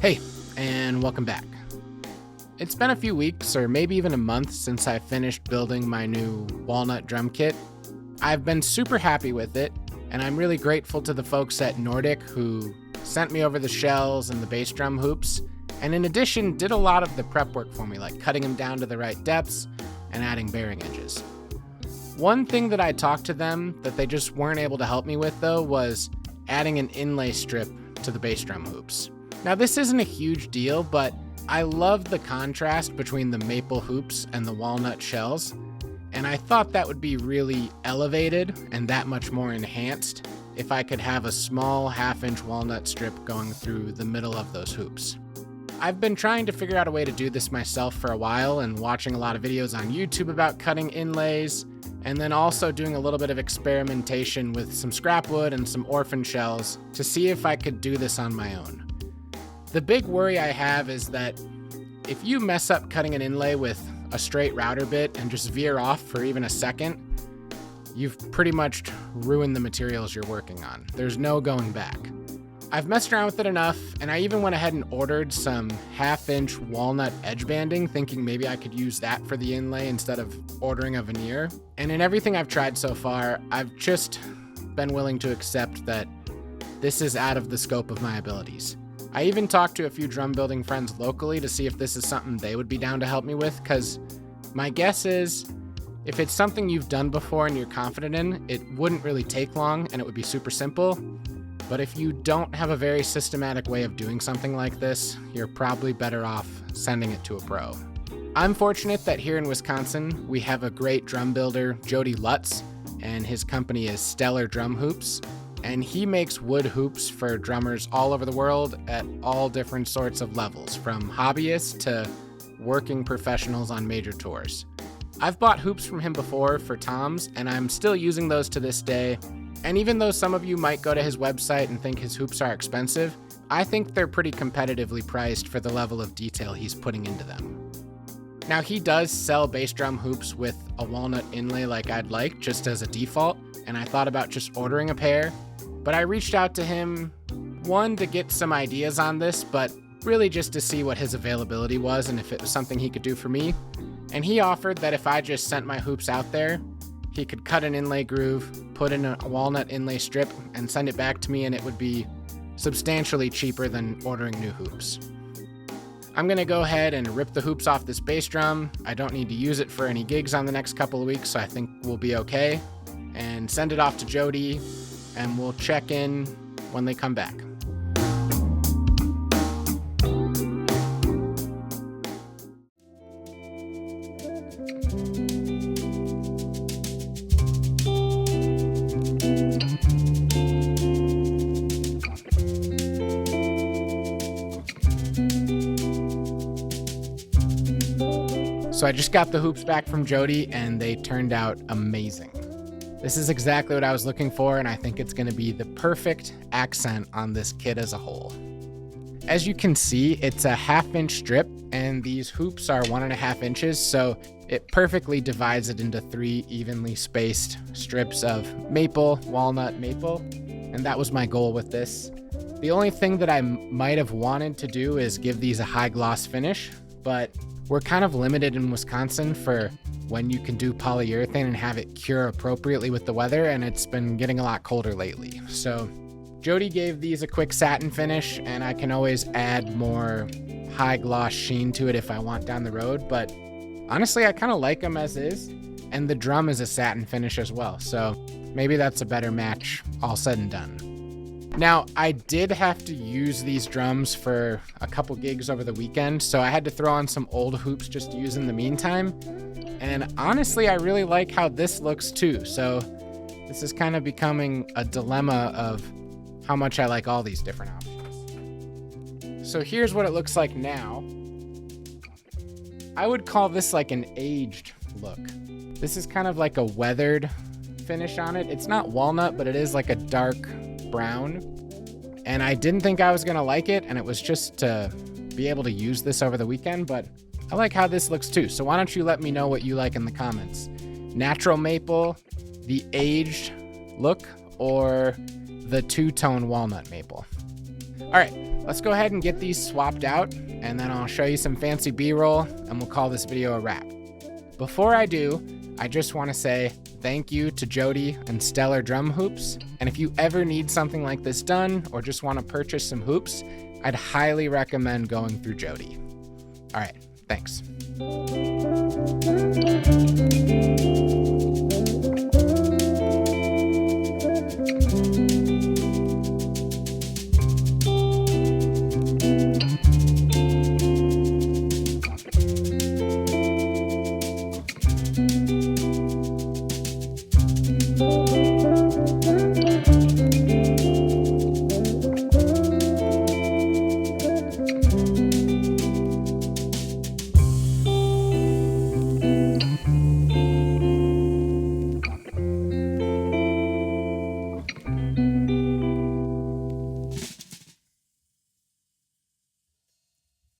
Hey, and welcome back. It's been a few weeks, or maybe even a month, since I finished building my new walnut drum kit. I've been super happy with it, and I'm really grateful to the folks at Nordic who sent me over the shells and the bass drum hoops, and in addition did a lot of the prep work for me, like cutting them down to the right depths and adding bearing edges. One thing that I talked to them that they just weren't able to help me with, though, was adding an inlay strip to the bass drum hoops. Now, this isn't a huge deal, but I love the contrast between the maple hoops and the walnut shells, and I thought that would be really elevated and that much more enhanced if I could have a small half-inch walnut strip going through the middle of those hoops. I've been trying to figure out a way to do this myself for a while and watching a lot of videos on YouTube about cutting inlays, and then also doing a little bit of experimentation with some scrap wood and some orphan shells to see if I could do this on my own. The big worry I have is that if you mess up cutting an inlay with a straight router bit and just veer off for even a second, you've pretty much ruined the materials you're working on. There's no going back. I've messed around with it enough, and I even went ahead and ordered some half-inch walnut edge banding, thinking maybe I could use that for the inlay instead of ordering a veneer. And in everything I've tried so far, I've just been willing to accept that this is out of the scope of my abilities. I even talked to a few drum building friends locally to see if this is something they would be down to help me with, because my guess is if it's something you've done before and you're confident in, it wouldn't really take long and it would be super simple. But if you don't have a very systematic way of doing something like this, you're probably better off sending it to a pro. I'm fortunate that here in Wisconsin, we have a great drum builder, Jody Lutz, and his company is Stellar Drum Hoops. And he makes wood hoops for drummers all over the world at all different sorts of levels, from hobbyists to working professionals on major tours. I've bought hoops from him before for toms, and I'm still using those to this day. And even though some of you might go to his website and think his hoops are expensive, I think they're pretty competitively priced for the level of detail he's putting into them. Now, he does sell bass drum hoops with a walnut inlay like I'd like, just as a default, and I thought about just ordering a pair. But I reached out to him, one, to get some ideas on this, but really just to see what his availability was and if it was something he could do for me. And he offered that if I just sent my hoops out there, he could cut an inlay groove, put in a walnut inlay strip, and send it back to me, and it would be substantially cheaper than ordering new hoops. I'm gonna go ahead and rip the hoops off this bass drum. I don't need to use it for any gigs on the next couple of weeks, so I think we'll be okay. And send it off to Jody, and we'll check in when they come back. So I just got the hoops back from Jody, and they turned out amazing. This is exactly what I was looking for, and I think it's going to be the perfect accent on this kit as a whole. As you can see, it's a half-inch strip, and these hoops are 1.5 inches, so it perfectly divides it into 3 evenly spaced strips of maple, walnut, maple, and that was my goal with this. The only thing that I might have wanted to do is give these a high gloss finish, but we're kind of limited in Wisconsin for when you can do polyurethane and have it cure appropriately with the weather, and it's been getting a lot colder lately. So Jody gave these a quick satin finish, and I can always add more high gloss sheen to it if I want down the road, but honestly I kind of like them as is, and the drum is a satin finish as well, so maybe that's a better match all said and done. Now, I did have to use these drums for a couple gigs over the weekend, so I had to throw on some old hoops just to use in the meantime. And honestly, I really like how this looks too, so this is kind of becoming a dilemma of how much I like all these different options. So here's what it looks like now. I would call this like an aged look. This is kind of like a weathered finish on it. It's not walnut, but it is like a dark brown, and I didn't think I was gonna like it, and it was just to be able to use this over the weekend, but I like how this looks too. So why don't you let me know what you like in the comments? Natural maple, the aged look, or the two-tone walnut maple? All right, let's go ahead and get these swapped out, and then I'll show you some fancy B-roll, and we'll call this video a wrap. Before I do, I just want to say thank you to Jody and Stellar Drum Hoops, and if you ever need something like this done, or just want to purchase some hoops, I'd highly recommend going through Jody. All right, thanks.